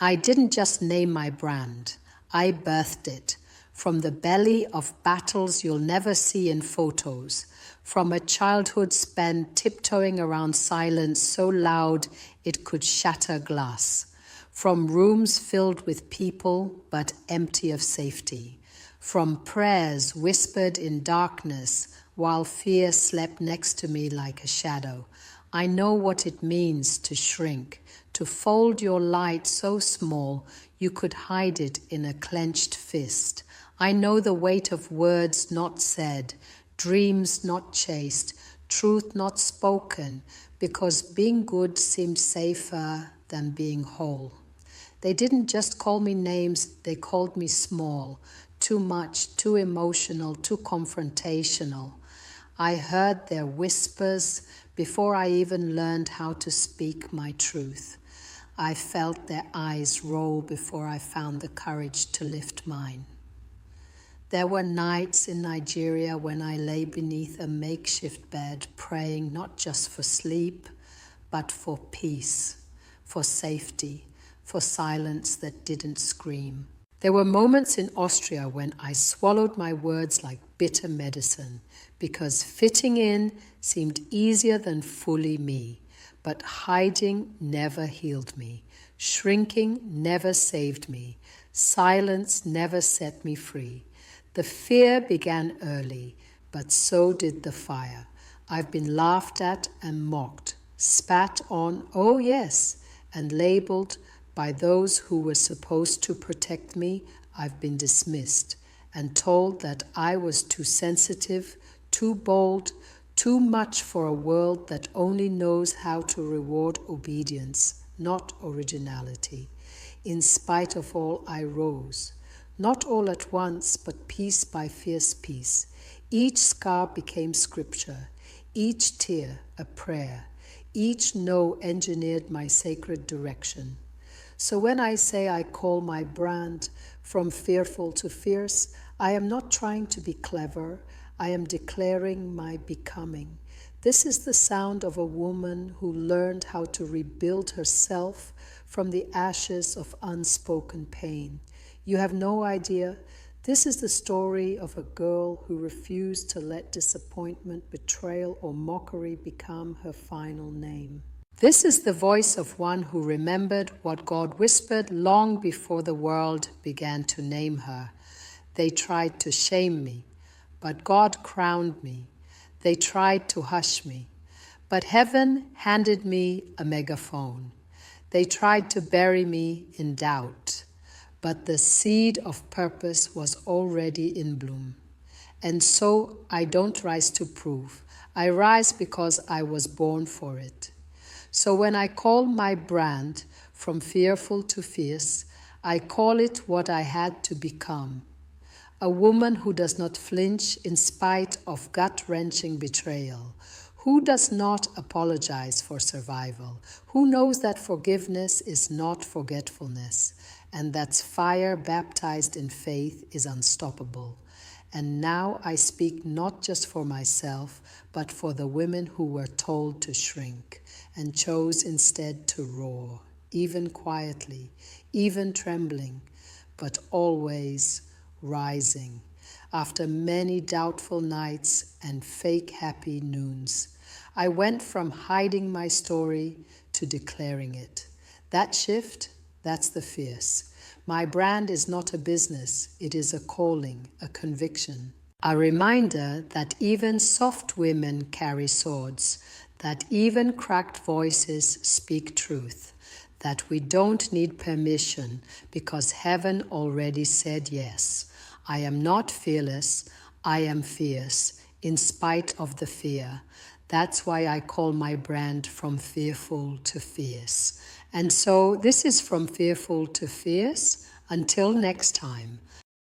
I didn't just name my brand, I birthed it from the belly of battles you'll never see in photos, from a childhood spent tiptoeing around silence so loud it could shatter glass, from rooms filled with people but empty of safety, from prayers whispered in darkness while fear slept next to me like a shadow. I know what it means to shrink, to fold your light so small you could hide it in a clenched fist. I know the weight of words not said, dreams not chased, truth not spoken, because being good seemed safer than being whole. They didn't just call me names, they called me small, too much, too emotional, too confrontational. I heard their whispers before I even learned how to speak my truth. I felt their eyes roll before I found the courage to lift mine. There were nights in Nigeria when I lay beneath a makeshift bed praying not just for sleep, but for peace, for safety, for silence that didn't scream. There were moments in Austria when I swallowed my words like bitter medicine because fitting in seemed easier than fully me. But hiding never healed me. Shrinking never saved me. Silence never set me free. The fear began early, but so did the fire. I've been laughed at and mocked, spat on, oh yes, and labeled by those who were supposed to protect me. I've been dismissed and told that I was too sensitive, too bold, too much for a world that only knows how to reward obedience, not originality. In spite of all, I rose. Not all at once, but piece by fierce piece. Each scar became scripture, each tear a prayer, each no engineered my sacred direction. So when I say I call my brand from fearful to fierce, I am not trying to be clever. I am declaring my becoming. This is the sound of a woman who learned how to rebuild herself from the ashes of unspoken pain. You have no idea. This is the story of a girl who refused to let disappointment, betrayal, or mockery become her final name. This is the voice of one who remembered what God whispered long before the world began to name her. They tried to shame me, but God crowned me. They tried to hush me, but heaven handed me a megaphone. They tried to bury me in doubt, but the seed of purpose was already in bloom. And so I don't rise to prove. I rise because I was born for it. So when I call my brand from fearful to fierce, I call it what I had to become. A woman who does not flinch in spite of gut-wrenching betrayal, who does not apologize for survival, who knows that forgiveness is not forgetfulness, and that fire baptized in faith is unstoppable. And now I speak not just for myself, but for the women who were told to shrink and chose instead to roar, even quietly, even trembling, but always rising. After many doubtful nights and fake happy noons, I went from hiding my story to declaring it. That shift, that's the fierce. My brand is not a business, it is a calling, a conviction. A reminder that even soft women carry swords, that even cracked voices speak truth, that we don't need permission because heaven already said yes. I am not fearless, I am fierce, in spite of the fear. That's why I call my brand From Fearful to Fierce. And so this is From Fearful to Fierce. Until next time,